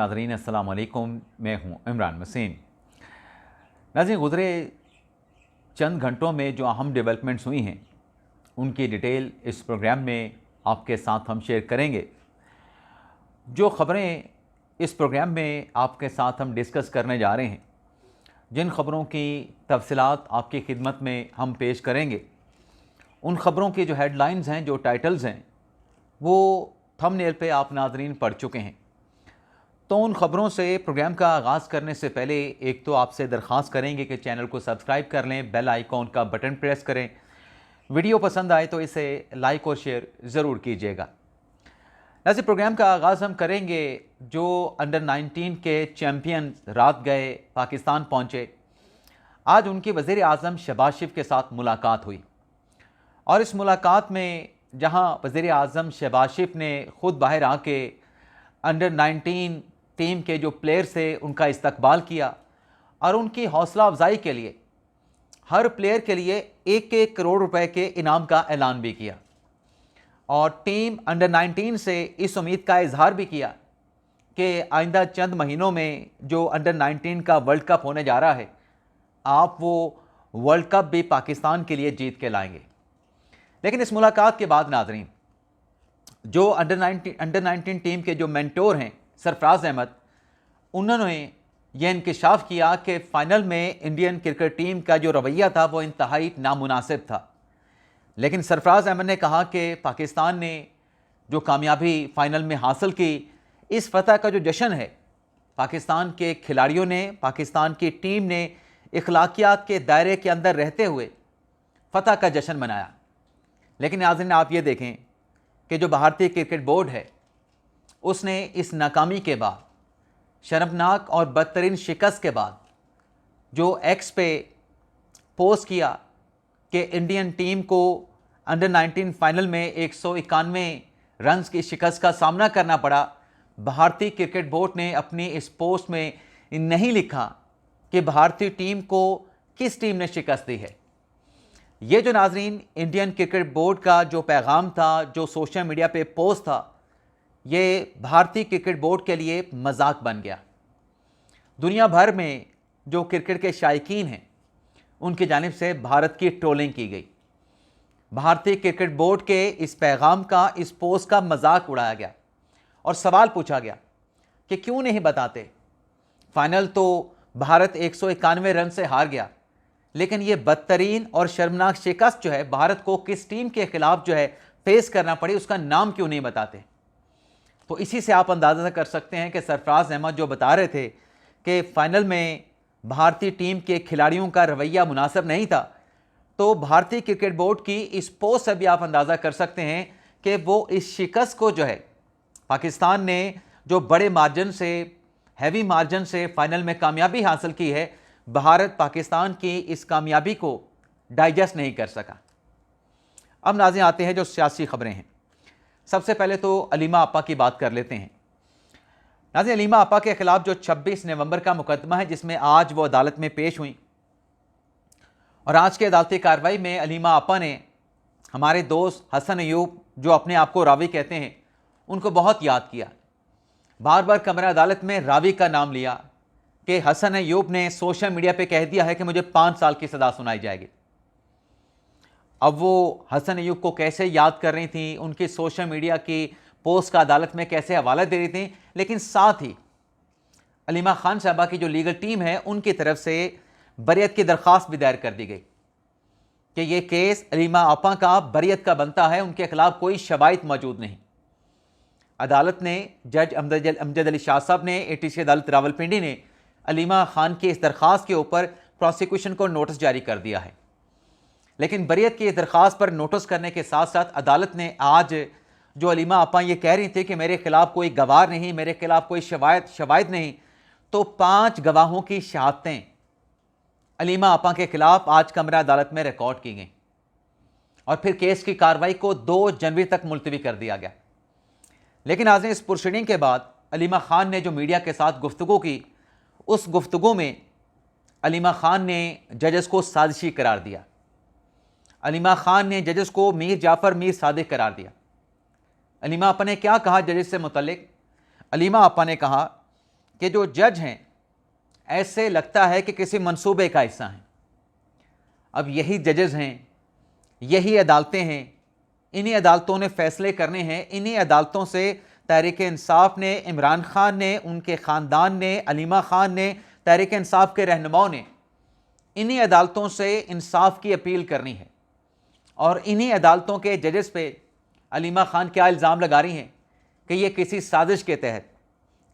नाज़रीन अस्सलाम वालेकुम, मैं हूं इमरान मसीन। नाज़रीन, गुज़रे चंद घंटों में जो अहम डेवलपमेंट्स हुई हैं उनकी डिटेल इस प्रोग्राम में आपके साथ हम शेयर करेंगे। जो ख़बरें इस प्रोग्राम में आपके साथ हम डिस्कस करने जा रहे हैं, जिन ख़बरों की तफसीलात आपकी खिदमत में हम पेश करेंगे, उन ख़बरों की जो हेडलाइंस हैं, जो टाइटल्स हैं, वो थंबनेल पे आप नाज़रीन पढ़ चुके हैं। तो उन ख़बरों से प्रोग्राम का आगाज़ करने से पहले एक तो आपसे दरख्वास्त करेंगे कि चैनल को सब्सक्राइब कर लें, बेल आइकॉन का बटन प्रेस करें। वीडियो पसंद आए तो इसे लाइक और शेयर ज़रूर कीजिएगा। ऐसे प्रोग्राम का आगाज़ हम करेंगे जो अंडर 19 के चैम्पियन रात गए पाकिस्तान पहुँचे। आज उनकी वज़ीर आज़म शहबाज शरीफ के साथ मुलाकात हुई और इस मुलाकात में जहाँ वज़ीर आज़म शहबाज शरीफ ने ख़ुद बाहर आके अंडर 19 टीम के जो प्लेयर्स थे उनका इस्तकबाल किया और उनकी हौसला अफजाई के लिए हर प्लेयर के लिए 1-1 करोड़ रुपए के इनाम का ऐलान भी किया और टीम अंडर 19 से इस उम्मीद का इजहार भी किया कि आइंदा चंद महीनों में जो अंडर 19 का वर्ल्ड कप होने जा रहा है, आप वो वर्ल्ड कप भी पाकिस्तान के लिए जीत के लाएंगे। लेकिन इस मुलाकात के बाद नाज़रीन, जो अंडर 19 टीम के जो मेंटोर हैं सरफराज अहमद, उन्होंने यह इंकशाफ किया कि फ़ाइनल में इंडियन क्रिकेट टीम का जो रवैया था वो इंतहाई नामुनासिब था। लेकिन सरफराज अहमद ने कहा कि पाकिस्तान ने जो कामयाबी फ़ाइनल में हासिल की, इस फतह का जो जश्न है, पाकिस्तान के खिलाड़ियों ने, पाकिस्तान की टीम ने इखलाकियात के दायरे के अंदर रहते हुए फतह का जश्न मनाया। लेकिन नाज़रीन, आप ये देखें कि जो भारतीय क्रिकेट बोर्ड है उसने इस नाकामी के बाद, शर्मनाक और बदतरीन शिकस्त के बाद, जो एक्स पे पोस्ट किया कि इंडियन टीम को अंडर 19 फाइनल में 191 रन्स की शिकस्त का सामना करना पड़ा। भारतीय क्रिकेट बोर्ड ने अपनी इस पोस्ट में नहीं लिखा कि भारतीय टीम को किस टीम ने शिकस्त दी है। ये जो नाज़रीन इंडियन क्रिकेट बोर्ड का जो पैगाम था, जो सोशल मीडिया पे पोस्ट था, ये भारतीय क्रिकेट बोर्ड के लिए मजाक बन गया। दुनिया भर में जो क्रिकेट के शायकीन हैं उनकी जानिब से भारत की ट्रोलिंग की गई। भारतीय क्रिकेट बोर्ड के इस पैगाम का, इस पोस्ट का मजाक उड़ाया गया और सवाल पूछा गया कि क्यों नहीं बताते, फाइनल तो भारत 191 रन से हार गया, लेकिन ये बदतरीन और शर्मनाक शिकस्त जो है भारत को किस टीम के खिलाफ जो है फेस करना पड़ी, उसका नाम क्यों नहीं बताते। तो इसी से आप अंदाज़ा कर सकते हैं कि सरफराज अहमद जो बता रहे थे कि फाइनल में भारतीय टीम के खिलाड़ियों का रवैया मुनासिब नहीं था, तो भारतीय क्रिकेट बोर्ड की इस पोस्ट से भी आप अंदाज़ा कर सकते हैं कि वो इस शिकस्त को जो है, पाकिस्तान ने जो बड़े मार्जिन से, हैवी मार्जिन से फाइनल में कामयाबी हासिल की है, भारत पाकिस्तान की इस कामयाबी को डाइजेस्ट नहीं कर सका। अब नाज़रीन आते हैं जो सियासी खबरें हैं। सबसे पहले तो अलीमा आपा की बात कर लेते हैं। नाज़रीन, अलीमा आपा के खिलाफ जो 26 नवंबर का मुकदमा है, जिसमें आज वो अदालत में पेश हुई और आज की अदालती कार्रवाई में अलीमा आपा ने हमारे दोस्त हसन अयूब, जो अपने आप को रावी कहते हैं, उनको बहुत याद किया। बार बार कमरा अदालत में रावी का नाम लिया कि हसन अयूब ने सोशल मीडिया पे कह दिया है कि मुझे 5 साल की सज़ा सुनाई जाएगी। अब वो हसन अयूब को कैसे याद कर रही थी, उनकी सोशल मीडिया की पोस्ट का अदालत में कैसे हवाला दे रही थी, लेकिन साथ ही अलीमा खान साहबा की जो लीगल टीम है उनकी तरफ से बरियत की दरख्वास्त भी दायर कर दी गई कि ये केस अलीमा आपा का बरियत का बनता है, उनके खिलाफ कोई शवाहिद मौजूद नहीं। अदालत ने, जज अमजद अली शाह साहब ने, ATC अदालत रावलपिंडी ने अलीमा खान की इस दरख्वास्त के ऊपर प्रोसिक्यूशन को नोटिस जारी कर दिया है। लेकिन बरियत की दरख्वास्त पर नोटिस करने के साथ साथ अदालत ने आज जो अलीमा आपा ये कह रही थी कि मेरे खिलाफ कोई गवाह नहीं, मेरे खिलाफ कोई शवाहिद नहीं, तो 5 गवाहों की शहादतें अलीमा आपा के खिलाफ आज कमरा अदालत में रिकॉर्ड की गई और फिर केस की कार्रवाई को 2 जनवरी तक मुलतवी कर दिया गया। लेकिन आज इस प्रोसीडिंग के बाद अलीमा खान ने जो मीडिया के साथ गुफ्तगू की, उस गुफ्तगू में अलीमा खान ने जजेस को साजिशी करार दिया। अलीमा खान ने जजेस को मीर जाफ़र मीर सादिक करार दिया। अलीमा आपा ने क्या कहा जजेस से मुतल्लिक? अलीमा आपा ने कहा कि जो जज हैं ऐसे लगता है कि किसी मंसूबे का हिस्सा हैं। अब यही जजेस हैं, यही अदालतें हैं, इन्हीं अदालतों ने फैसले करने हैं, इन्हीं अदालतों से तहरीक इंसाफ ने, इमरान खान ने, उनके ख़ानदान ने, अलीमा खान ने, तहरीक इंसाफ के रहनुमाओं ने इन्हीं अदालतों से इंसाफ की अपील करनी है। और इन्हीं अदालतों के जजेस पे अलीमा खान क्या इल्ज़ाम लगा रही हैं कि ये किसी साजिश के तहत,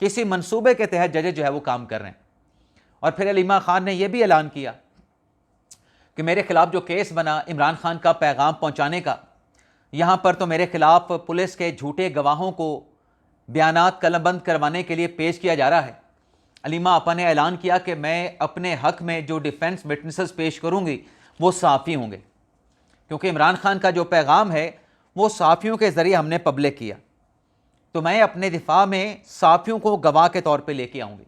किसी मंसूबे के तहत जजेस जो है वो काम कर रहे हैं। और फिर अलीमा खान ने यह भी ऐलान किया कि मेरे खिलाफ जो केस बना इमरान खान का पैगाम पहुंचाने का, यहाँ पर तो मेरे खिलाफ पुलिस के झूठे गवाहों को बयानात कलमबंद करवाने के लिए पेश किया जा रहा है। अलीमा आपा ने ऐलान किया कि मैं अपने हक में जो डिफेंस विटनेसेस पेश करूँगी वो सहाफ़ी होंगे, क्योंकि इमरान खान का जो पैगाम है वो सहाफ़ियों के ज़रिए हमने पब्लिक किया, तो मैं अपने दिफा में सहाफ़ियों को गवाह के तौर पे लेके आऊँगी।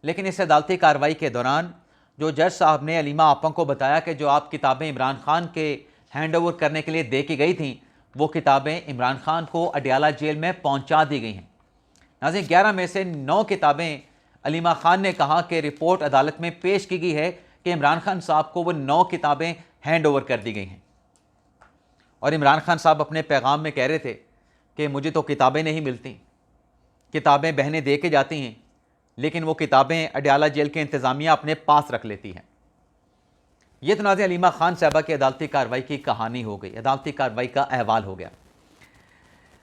लेकिन इस अदालती कार्रवाई के दौरान जो जज साहब ने अलीमा आपा को बताया कि जो आप किताबें इमरान खान के हैंड ओवर करने के लिए दे के गई थी, वो किताबें इमरान खान को अडयाला जेल में पहुंचा दी गई हैं। नाज़रीन, 11 में से 9 किताबें अलीमा खान ने कहा कि रिपोर्ट अदालत में पेश की गई है कि इमरान खान साहब को वो 9 किताबें हैंड ओवर कर दी गई हैं। और इमरान खान साहब अपने पैगाम में कह रहे थे कि मुझे तो किताबें नहीं मिलती, किताबें बहनें दे के जाती हैं, लेकिन वो किताबें अडयाला जेल के इंतज़ामिया अपने पास रख लेती हैं। ये तो नाज़रीन अलीमा खान साहबा की अदालती कार्रवाई की कहानी हो गई, अदालती कार्रवाई का अहवाल हो गया।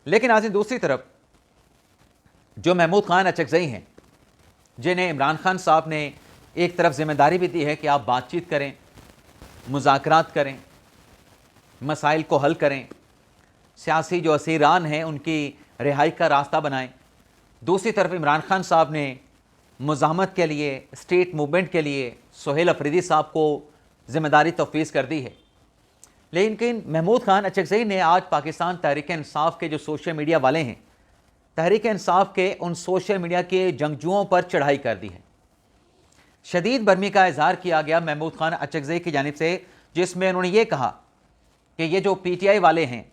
लेकिन नाज़रीन दूसरी तरफ जो महमूद खान अचकज़ई हैं, जिन्हें इमरान खान साहब ने एक तरफ जिम्मेदारी भी दी है कि आप बातचीत करें, मुज़ाकरात करें, मसाइल को हल करें, सियासी जो असीरान हैं उनकी रिहाई का रास्ता बनाएं। दूसरी तरफ इमरान खान साहब ने मुज़ाहमत के लिए, स्टेट मूवमेंट के लिए सुहेल अफरीदी साहब को ज़िम्मेदारी तफवीज़ कर दी है। लेकिन महमूद खान अचकज़ई ने आज पाकिस्तान तहरीक इंसाफ के जो सोशल मीडिया वाले हैं, तहरीक इंसाफ के उन सोशल मीडिया के जंगजुओं पर चढ़ाई कर दी है। शदीद बरमी का इजहार किया गया महमूद खान अचकज़ई की जानिब से, जिसमें उन्होंने ये कहा कि ये जो PTI वाले हैं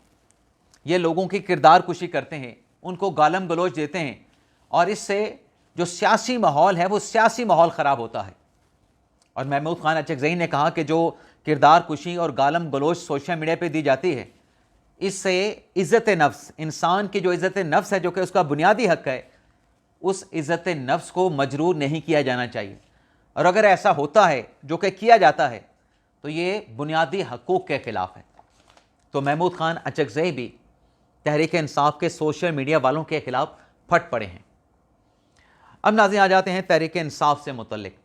ये लोगों की किरदार कुशी करते हैं, उनको गालम गलोच देते हैं, और इससे जो सियासी माहौल है वो सियासी माहौल ख़राब होता है। और महमूद खान अचकज़ई ने कहा कि जो किरदार कुशी और गालम गलोच सोशल मीडिया पे दी जाती है, इससे इज़्ज़त नफ्स, इंसान की जो इज़्ज़त नफ्स है जो कि उसका बुनियादी हक़ है, उस इज़्ज़त नफ्स को मजरूर नहीं किया जाना चाहिए। और अगर ऐसा होता है जो कि किया जाता है तो ये बुनियादी हकूक़ के ख़िलाफ़ है। तो महमूद खान अचकज़ई भी तहरीक इंसाफ के सोशल मीडिया वालों के ख़िलाफ़ फट पड़े हैं। अब नाज़रीन आ जाते हैं तहरीक इंसाफ से मुतल्लिक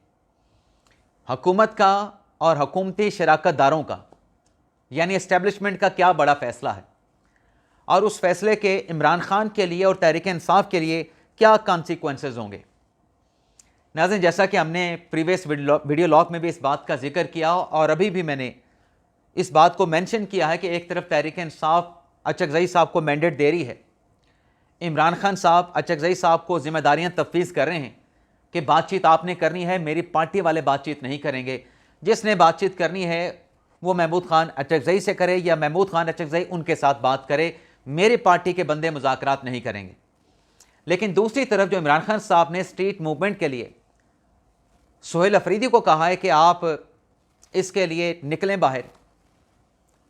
हुकूमत का और हुकूमती शराकत दारों का, यानी एस्टेब्लिशमेंट का क्या बड़ा फ़ैसला है, और उस फैसले के इमरान खान के लिए और तहरीक इंसाफ के लिए क्या कॉन्सिक्वेंसेस होंगे। नाज़रीन, जैसा कि हमने प्रीवियस वीडियो लॉग में भी इस बात का जिक्र किया और अभी भी मैंने इस बात को मेंशन किया है कि एक तरफ तहरीक इंसाफ अचकज़ई साहब को मैंडेट दे रही है, इमरान खान साहब अचकज़ई साहब को जिम्मेदारियां तफवीज़ कर रहे हैं कि बातचीत आपने करनी है, मेरी पार्टी वाले बातचीत नहीं करेंगे, जिसने बातचीत करनी है वो महमूद खान अचकज़ई से करे या महमूद खान अचकज़ई उनके साथ बात करे, मेरी पार्टी के बंदे मुज़ाकरात नहीं करेंगे। लेकिन दूसरी तरफ जो इमरान खान साहब ने स्ट्रीट मूवमेंट के लिए सुहेल अफरीदी को कहा है कि आप इसके लिए निकलें बाहर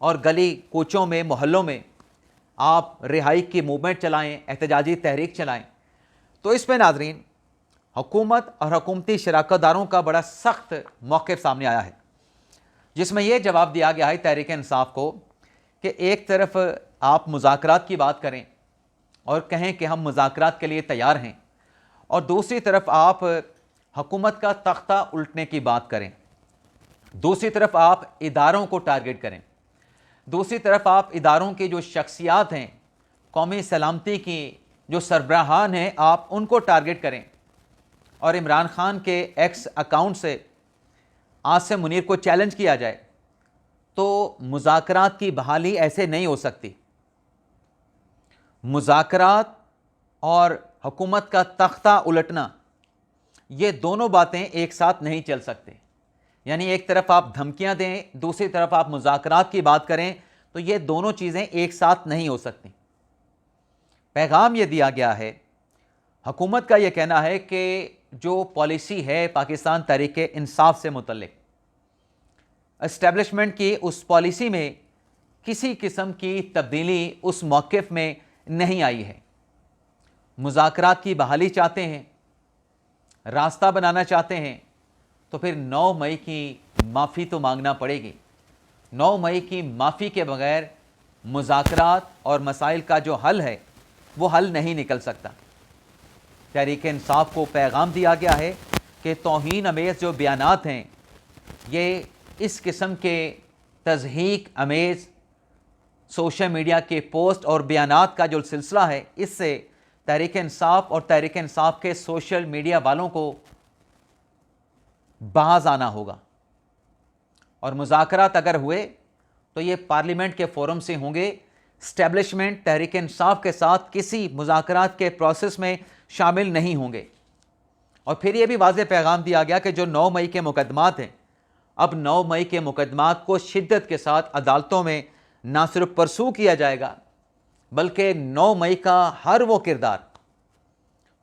और गली कूचों में, मोहल्लों में आप रिहाई की मूवमेंट चलाएं, एहतजाजी तहरीक चलाएं, तो इस पर नाज़रीन हुकूमत और हुकूमती शराकतदारों का बड़ा सख्त मौक़िफ़ सामने आया है, जिसमें यह जवाब दिया गया है तहरीक इंसाफ को कि एक तरफ आप मुज़ाकरात की बात करें और कहें कि हम मुज़ाकरात के लिए तैयार हैं, और दूसरी तरफ आप हुकूमत का तख्ता उल्टने की बात करें, दूसरी तरफ आप इदारों को टारगेट करें, दूसरी तरफ आप इदारों की जो शख्सियात हैं, कौमी सलामती की जो सरबराहान हैं, आप उनको टारगेट करें, और इमरान खान के एक्स अकाउंट से आसिम मुनीर को चैलेंज किया जाए, तो मुज़ाकरात की बहाली ऐसे नहीं हो सकती। मुज़ाकरात और हुकूमत का तख्ता उलटना, ये दोनों बातें एक साथ नहीं चल सकते। यानी एक तरफ आप धमकियां दें, दूसरी तरफ आप मुज़ाकरात की बात करें, तो ये दोनों चीज़ें एक साथ नहीं हो सकती। पैगाम ये दिया गया है हुकूमत का ये कहना है कि जो पॉलिसी है पाकिस्तान तहरीक इंसाफ से मुतल्लिक, एस्टेब्लिशमेंट की उस पॉलिसी में किसी किस्म की तब्दीली उस मौक़िफ़ में नहीं आई है। मुज़ाकरात की बहाली चाहते हैं, रास्ता बनाना चाहते हैं, तो फिर 9 मई की माफ़ी तो मांगना पड़ेगी। 9 मई की माफ़ी के बगैर मुज़ाकरात और मसाइल का जो हल है वो हल नहीं निकल सकता। तहरीक इंसाफ को पैगाम दिया गया है कि तौहीन अमेज़ जो बयानात हैं, ये इस किस्म के तज़हीक अमेज़ सोशल मीडिया के पोस्ट और बयानात का जो सिलसिला है, इससे तहरीक इंसाफ और तहरीक इंसाफ के सोशल मीडिया वालों को बाज आना होगा। और मुज़ाकरात अगर हुए तो ये पार्लियामेंट के फोरम से होंगे। इस्टेब्लिशमेंट तहरीक इंसाफ के साथ किसी मुज़ाकरात के प्रोसेस में शामिल नहीं होंगे। और फिर ये भी वाज़ेह पैगाम दिया गया कि जो 9 मई के मुकदमात हैं, अब 9 मई के मुकदमात को शिद्दत के साथ अदालतों में ना सिर्फ परसू किया जाएगा, बल्कि 9 मई का हर वो किरदार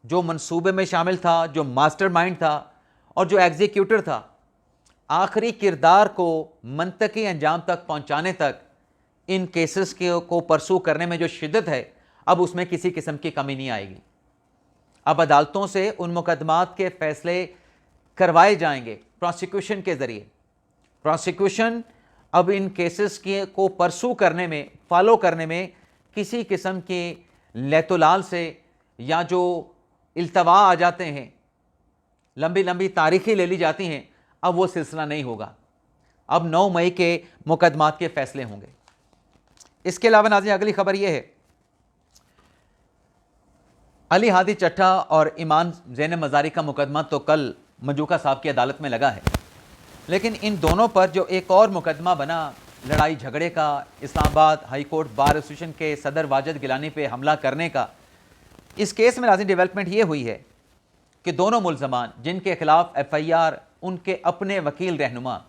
जो मंसूबे में शामिल था, जो मास्टरमाइंड था और जो एग्जीक्यूटर था, आखिरी किरदार को मंतकी अंजाम तक पहुंचाने तक इन केसेस को परसू करने में जो शिद्दत है, अब उसमें किसी किस्म की कमी नहीं आएगी। अब अदालतों से उन मुकदमात के फैसले करवाए जाएंगे प्रोसिक्यूशन के ज़रिए। प्रोसिक्यूशन अब इन केसेस को परसू करने में, फॉलो करने में किसी किस्म के लैतुलाल से या जो इल्तवा आ जाते हैं, लंबी लंबी तारीखें ले ली जाती हैं, अब वो सिलसिला नहीं होगा। अब 9 मई के मुकदमात के फैसले होंगे। इसके अलावा नाज़रीन, अगली खबर यह है, अली हादी चट्टा और ईमान ज़ैनब मज़ारी का मुकदमा तो कल मजूका साहब की अदालत में लगा है, लेकिन इन दोनों पर जो एक और मुकदमा बना लड़ाई झगड़े का, Islamabad high court bar association के सदर वाजिद गिलानी पे हमला करने का, इस केस में नाज़रीन डेवलपमेंट ये हुई है कि दोनों मुल्ज़मान जिनके खिलाफ FIR उनके अपने वकील रहनुमा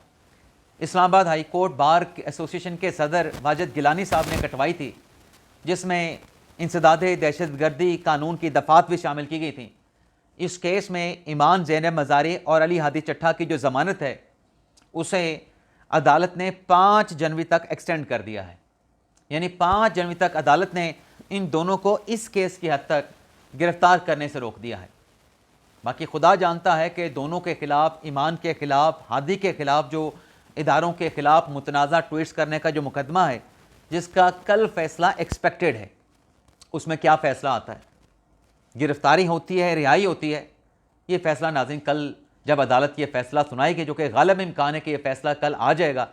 Islamabad high court bar association के सदर वाजिद गिलानी साहब ने कटवाई थी, जिसमें इंसदादे दहशतगर्दी कानून की दफ़ात भी शामिल की गई थी। इस केस में ईमान ज़ैनब मज़ारी और अली हादी चट्टा की जो ज़मानत है, उसे अदालत ने 5 जनवरी तक एक्सटेंड कर दिया है। यानी 5 जनवरी तक अदालत ने इन दोनों को इस केस की हद तक गिरफ्तार करने से रोक दिया है। बाकी खुदा जानता है कि दोनों के खिलाफ, ईमान के खिलाफ, हादी के खिलाफ, जो इदारों के खिलाफ मुतनाज़ा ट्वीट्स करने का जो मुकदमा है, जिसका कल फैसला एक्सपेक्टेड है, उसमें क्या फ़ैसला आता है, गिरफ्तारी होती है, रिहाई होती है, ये फ़ैसला नाज़रीन कल जब अदालत ये फ़ैसला सुनाएगी, जो कि गालिब इम्कान है कि ये फ़ैसला कल आ जाएगा,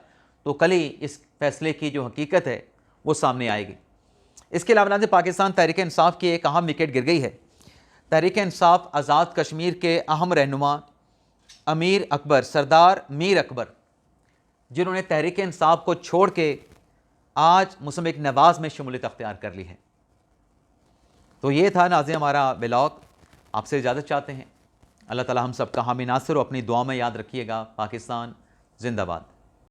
तो कल ही इस फ़ैसले की जो हकीकत है वो सामने आएगी। इसके अलावा नाज़रीन, पाकिस्तान तहरीक इंसाफ की एक अहम विकेट गिर गई है। तहरीक इंसाफ आज़ाद कश्मीर के अहम रहनुमा अमीर अकबर, सरदार मीर अकबर, जिन्होंने तहरीक इंसाफ को छोड़ के आज मुस्लिम लीग नवाज़ में शमूलियत अख्तियार कर ली है। तो ये था नाज़रीन हमारा व्लॉग। आपसे इजाज़त चाहते हैं। अल्लाह ताला हम सब का हामी नासिर हो। अपनी दुआ में याद रखिएगा। पाकिस्तान जिंदाबाद।